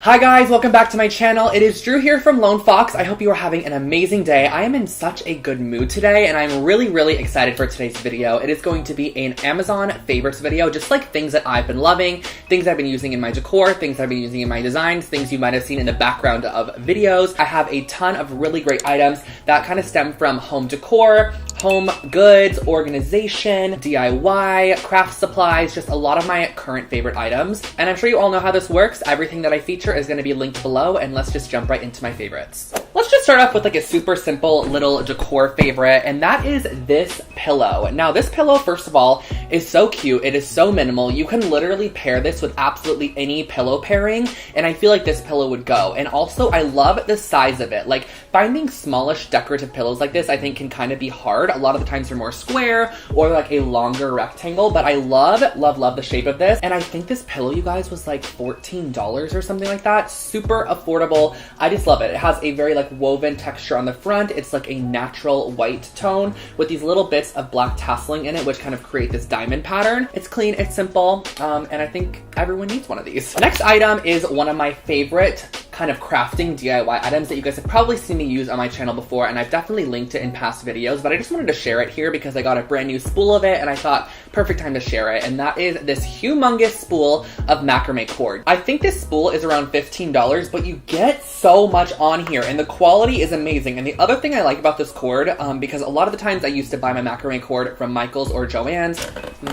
Hi guys, welcome back to my channel. It is Drew here from Lone Fox. I hope you are having an amazing day. I am in such a good mood today and I'm really excited for today's video. It is going to be an Amazon favorites video, just like things that I've been loving, things I've been using in my decor, things I've been using in my designs, things you might have seen in the background of videos. I have a ton of really great items that kind of stem from home decor, home goods, organization, DIY, craft supplies, just a lot of my current favorite items. And I'm sure you all know how this works. Everything that I feature is going to be linked below, and let's just jump right into my favorites. Let's just start off with like a super simple little decor favorite, and that is this pillow. Now this pillow, first of all, is so cute. It is so minimal. You can literally pair this with absolutely any pillow pairing, and I feel like this pillow would go. And also, I love the size of it. Like, finding smallish decorative pillows like this, I think, can kind of be hard. A lot of the times they're more square or like a longer rectangle, but I love the shape of this. And I think this pillow, you guys, was like $14 or something like that. Super affordable. I just love it. It has a very like woven texture on the front. It's like a natural white tone with these little bits of black tasseling in it, which kind of create this diamond pattern. It's clean, it's simple, and I think everyone needs one of these. The next item is one of my favorite kind of crafting DIY items that you guys have probably seen me use on my channel before, and I've definitely linked it in past videos, but I just wanted to share it here because I got a brand new spool of it and I thought perfect time to share it, and that is this humongous spool of macrame cord. I think this spool is around $15, but you get so much on here and the quality is amazing. And the other thing I like about this cord, because a lot of the times I used to buy my macrame cord from Michael's or Joann's,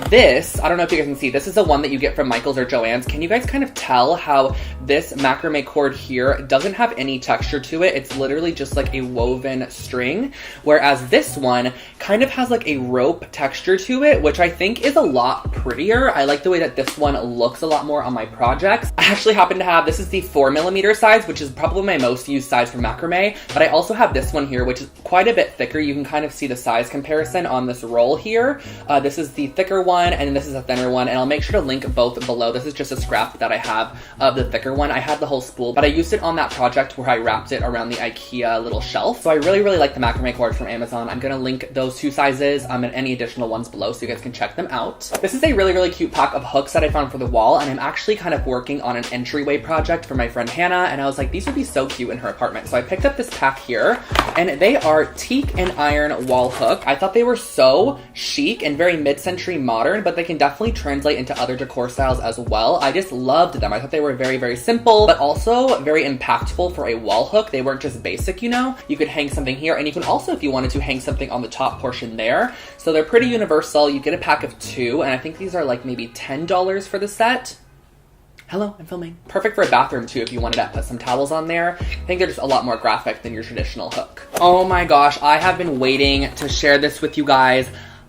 this, I don't know if you guys can see, this is the one that you get from Michael's or Joann's. Can you guys kind of tell how this macrame cord here doesn't have any texture to it? It's literally just like a woven string, whereas this one kind of has like a rope texture to it, which I think is a lot prettier. I like the way that this one looks a lot more on my projects. I actually happen to have, this is the 4mm size, which is probably my most used size for macrame, but I also have this one here, which is quite a bit thicker. You can kind of see the size comparison on this roll here. This is the thicker one, and this is a thinner one, and I'll make sure to link both below. This is just a scrap that I have of the thicker one. I had the whole spool, but I used it on that project where I wrapped it around the IKEA little shelf. So I really like the macrame cord from Amazon. I'm gonna link those two sizes and any additional ones below so you guys can check them out. This is a really cute pack of hooks that I found for the wall, and I'm actually kind of working on an entryway project for my friend Hannah, and I was like, these would be so cute in her apartment. So I picked up this pack here, and they are teak and iron wall hook. I thought they were so chic and very mid-century modern, but they can definitely translate into other decor styles as well. I just loved them. I thought they were very simple, but also very impactful for a wall hook. They weren't just basic, you know? You could hang something here, and you can also, if you wanted to, hang something on the top portion there. So they're pretty universal. You get a pack of 2, and I think these are like maybe $10 for the set. Hello, I'm filming. Perfect for a bathroom too if you wanted to put some towels on there. I think they're just a lot more graphic than your traditional hook. Oh my gosh, I have been waiting to share this with you guys.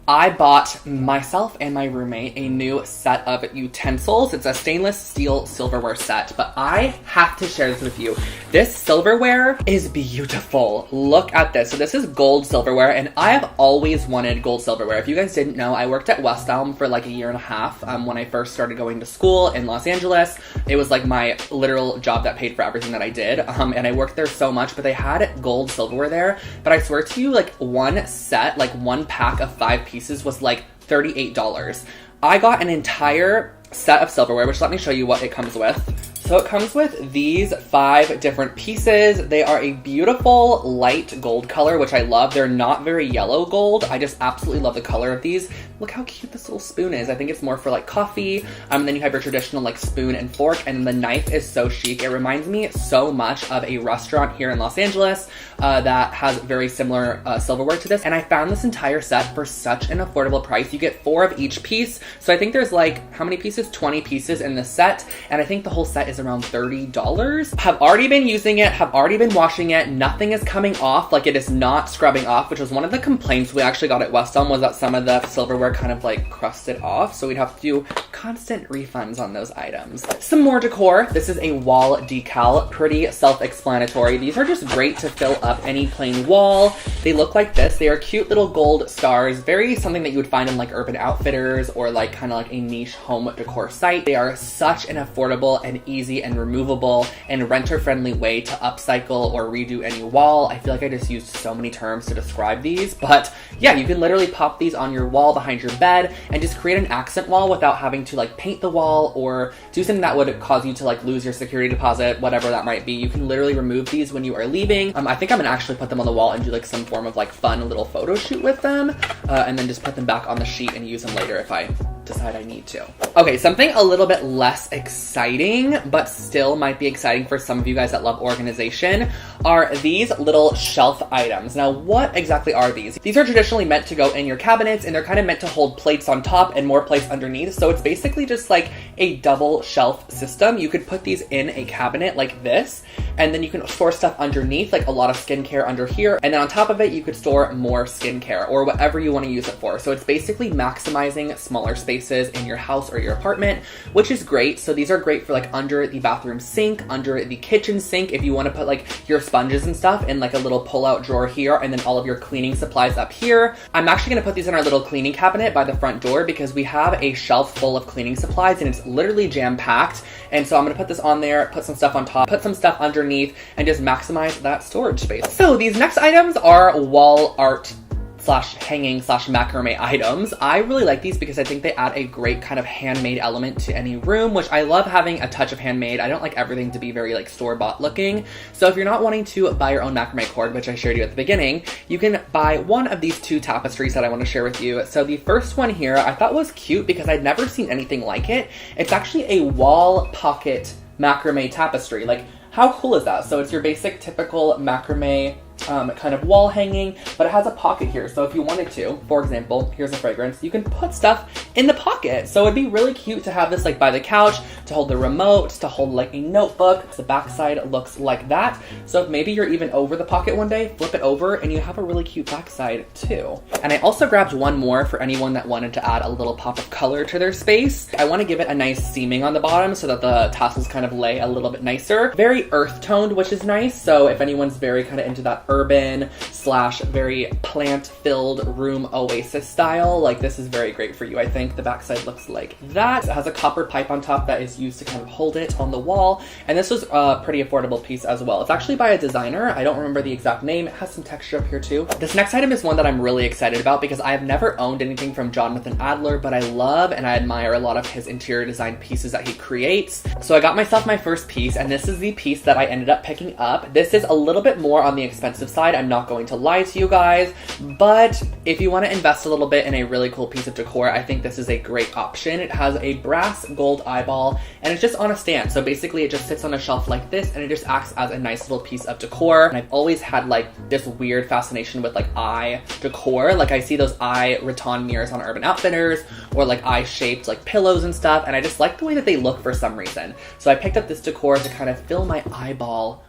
I bought myself and my roommate a new set of utensils. It's a stainless steel silverware set, but I have to share this with you. This silverware is beautiful. Look at this. So this is gold silverware, and I have always wanted gold silverware. If you guys didn't know, I worked at West Elm for like a year and a half when I first started going to school in Los Angeles. It was like my literal job that paid for everything that I did, and I worked there so much, but they had gold silverware there. But I swear to you, like one set, like one pack of 5 pieces was like $38. I got an entire set of silverware, which let me show you what it comes with. So it comes with these 5 different pieces. They are a beautiful light gold color, which I love. They're not very yellow gold. I just absolutely love the color of these. Look how cute this little spoon is. I think it's more for like coffee. And then you have your traditional like spoon and fork, and the knife is so chic. It reminds me so much of a restaurant here in Los Angeles that has very similar silverware to this. And I found this entire set for such an affordable price. You get 4 of each piece. So I think there's like, how many pieces? 20 pieces in this set. And I think the whole set is around $30. Have already been using it, have already been washing it. Nothing is coming off, like it is not scrubbing off, which was one of the complaints we actually got at West Elm, was that some of the silverware kind of like crusted off. So we'd have to do constant refunds on those items. Some more decor. This is a wall decal, pretty self-explanatory. These are just great to fill up any plain wall. They look like this. They are cute little gold stars, very something that you would find in like Urban Outfitters or like kind of like a niche home decor site. They are such an affordable and easy easy and removable and renter-friendly way to upcycle or redo any wall. I feel like I just used so many terms to describe these, but yeah, you can literally pop these on your wall behind your bed and just create an accent wall without having to like paint the wall or do something that would cause you to like lose your security deposit, whatever that might be. You can literally remove these when you are leaving. I think I'm gonna actually put them on the wall and do like some form of like fun little photo shoot with them, and then just put them back on the sheet and use them later if I decide I need to. Okay, something a little bit less exciting, but still might be exciting for some of you guys that love organization, are these little shelf items. Now, what exactly are these? These are traditionally meant to go in your cabinets, and they're kind of meant to hold plates on top and more plates underneath. So it's basically just like a double shelf system. You could put these in a cabinet like this, and then you can store stuff underneath, like a lot of skincare under here. And then on top of it, you could store more skincare or whatever you want to use it for. So it's basically maximizing smaller spaces in your house or your apartment, which is great. So these are great for like under the bathroom sink, under the kitchen sink, if you want to put like your sponges and stuff in like a little pull-out drawer here, and then all of your cleaning supplies up here. I'm actually going to put these in our little cleaning cabinet by the front door because we have a shelf full of cleaning supplies and it's literally jam-packed. And so I'm going to put this on there, put some stuff on top, put some stuff underneath, and just maximize that storage space. So these next items are wall art slash hanging slash macrame items. I really like these because I think they add a great kind of handmade element to any room, which I love having a touch of handmade. I don't like everything to be very like store-bought looking. So if you're not wanting to buy your own macrame cord, which I shared you at the beginning, you can buy one of these two tapestries that I want to share with you. So the first one here I thought was cute because I'd never seen anything like it. It's actually a wall pocket macrame tapestry. Like, how cool is that? So it's your basic typical macrame kind of wall hanging, but it has a pocket here. So if you wanted to, for example, here's a fragrance, you can put stuff in the pocket. So it'd be really cute to have this like by the couch, to hold the remote, to hold like a notebook. The backside looks like that. So if maybe you're even over the pocket one day, flip it over and you have a really cute backside too. And I also grabbed one more for anyone that wanted to add a little pop of color to their space. I want to give it a nice seaming on the bottom so that the tassels kind of lay a little bit nicer. Very earth toned, which is nice. So if anyone's very kind of into that urban slash very plant filled room oasis style, like this is very great for you. I think the backside looks like that. It has a copper pipe on top that is used to kind of hold it on the wall. And this was a pretty affordable piece as well. It's actually by a designer. I don't remember the exact name. It has some texture up here too. This next item is one that I'm really excited about because I have never owned anything from Jonathan Adler, but I love and I admire a lot of his interior design pieces that he creates. So I got myself my first piece, and this is the piece that I ended up picking up. This is a little bit more on the expensive side. I'm not going to lie to you guys, but if you want to invest a little bit in a really cool piece of decor, I think this is a great option. It has a brass gold eyeball and it's just on a stand. So basically it just sits on a shelf like this and it just acts as a nice little piece of decor. And I've always had like this weird fascination with like eye decor. Like I see those eye rattan mirrors on Urban Outfitters or like eye shaped like pillows and stuff. And I just like the way that they look for some reason. So I picked up this decor to kind of fill my eyeball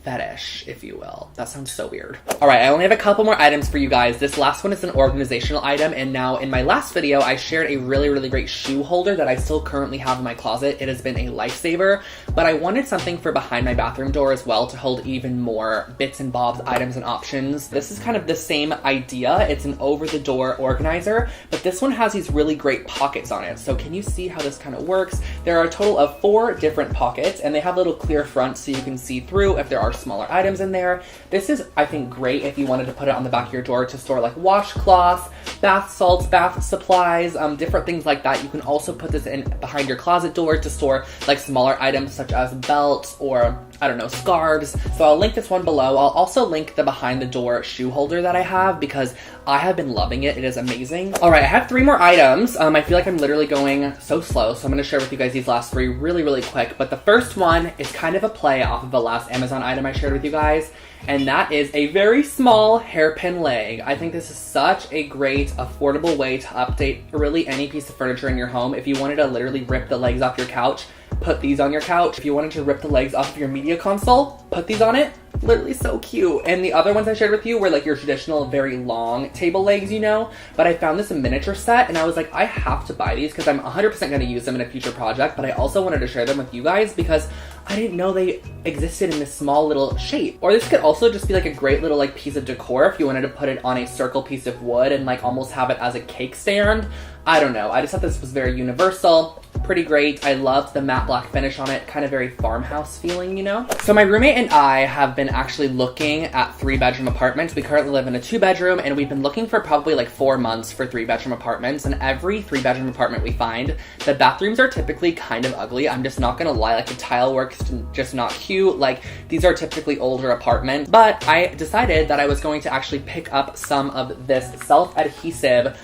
fetish, if you will. That sounds so weird. All right, I only have a couple more items for you guys. This last one is an organizational item, and now in my last video, I shared a really, really great shoe holder that I still currently have in my closet. It has been a lifesaver, but I wanted something for behind my bathroom door as well to hold even more bits and bobs, items and options. This is kind of the same idea. It's an over-the-door organizer, but this one has these really great pockets on it. So can you see how this kind of works? There are a total of 4 different pockets, and they have little clear fronts so you can see through if there are smaller items in there. This is, I think, great if you wanted to put it on the back of your door to store like washcloths, bath salts, bath supplies, different things like that. You can also put this in behind your closet door to store like smaller items such as belts or, I don't know, scarves. So I'll link this one below. I'll also link the behind the door shoe holder that I have because I have been loving it. It is amazing. All right, I have 3 more items. I feel like I'm literally going so slow, so I'm gonna share with you guys these last 3 really, really quick. But the first one is kind of a play off of the last Amazon item I shared with you guys, and that is a very small hairpin leg. I think this is such a great, affordable way to update really any piece of furniture in your home. If you wanted to literally rip the legs off your couch, put these on your couch. If you wanted to rip the legs off of your media console, put these on it. Literally so cute. And the other ones I shared with you were like your traditional very long table legs, you know, but I found this a miniature set and I was like, I have to buy these because I'm 100% going to use them in a future project, but I also wanted to share them with you guys because I didn't know they existed in this small little shape. Or this could also just be like a great little like piece of decor if you wanted to put it on a circle piece of wood and like almost have it as a cake stand. I don't know. I just thought this was very universal, pretty great. I love the matte black finish on it, kind of very farmhouse feeling, you know? So my roommate and I have been actually looking at 3-bedroom apartments. We currently live in a 2-bedroom, and we've been looking for probably like 4 months for 3-bedroom apartments, and every 3-bedroom apartment we find, the bathrooms are typically kind of ugly. I'm just not gonna lie, like the tile work's just not cute. Like these are typically older apartments, but I decided that I was going to actually pick up some of this self-adhesive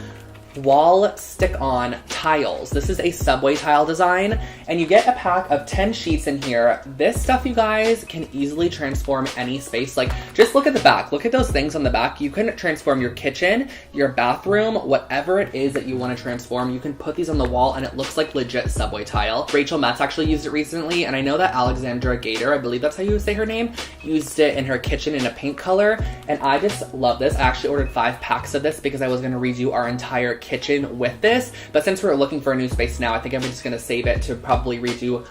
wall stick-on tiles. This is a subway tile design, and you get a pack of 10 sheets in here. This stuff, you guys, can easily transform any space. Like, just look at the back. Look at those things on the back. You can transform your kitchen, your bathroom, whatever it is that you want to transform. You can put these on the wall, and it looks like legit subway tile. Rachel Metz actually used it recently, and I know that Alexandra Gator, I believe that's how you say her name, used it in her kitchen in a pink color, and I just love this. I actually ordered 5 packs of this because I was going to redo our entire kitchen with this, but since we're looking for a new space now, I think I'm just gonna save it to probably redo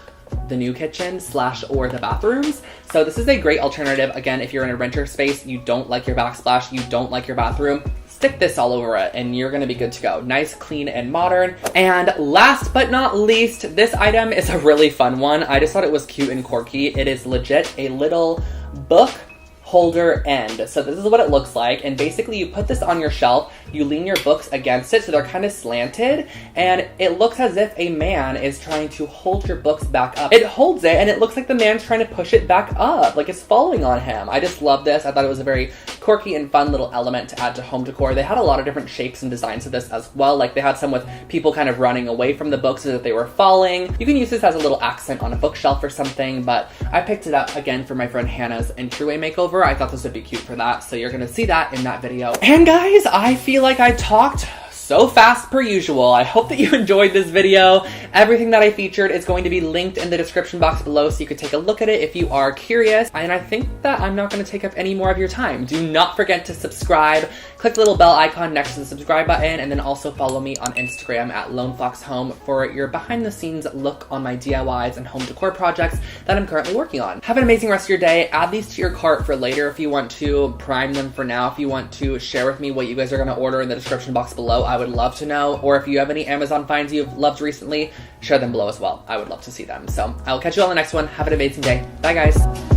the new kitchen or the bathrooms. So this is a great alternative. Again, if you're in a renter space, you don't like your backsplash, you don't like your bathroom, stick this all over it and you're gonna be good to go. Nice, clean, and modern. And last but not least, this item is a really fun one. I just thought it was cute and quirky. It is legit a little book holder end. So this is what it looks like, and basically you put this on your shelf, you lean your books against it so they're kind of slanted, and it looks as if a man is trying to hold your books back up. It holds it, and it looks like the man's trying to push it back up, like it's falling on him. I just love this. I thought it was a very quirky and fun little element to add to home decor. They had a lot of different shapes and designs of this as well. Like they had some with people kind of running away from the books as if they were falling. You can use this as a little accent on a bookshelf or something, but I picked it up again for my friend Hannah's entryway makeover. I thought this would be cute for that, so you're gonna see that in that video. And guys, I feel like I talked so fast per usual. I hope that you enjoyed this video. Everything that I featured is going to be linked in the description box below so you can take a look at it if you are curious. And I think that I'm not going to take up any more of your time. Do not forget to subscribe. Click the little bell icon next to the subscribe button, and then also follow me on Instagram at LoneFoxHome for your behind the scenes look on my DIYs and home decor projects that I'm currently working on. Have an amazing rest of your day. Add these to your cart for later if you want to. Prime them for now if you want to. Share with me what you guys are going to order in the description box below. I would love to know. Or if you have any Amazon finds you've loved recently, share them below as well. I would love to see them. So I will catch you on the next one. Have an amazing day. Bye guys.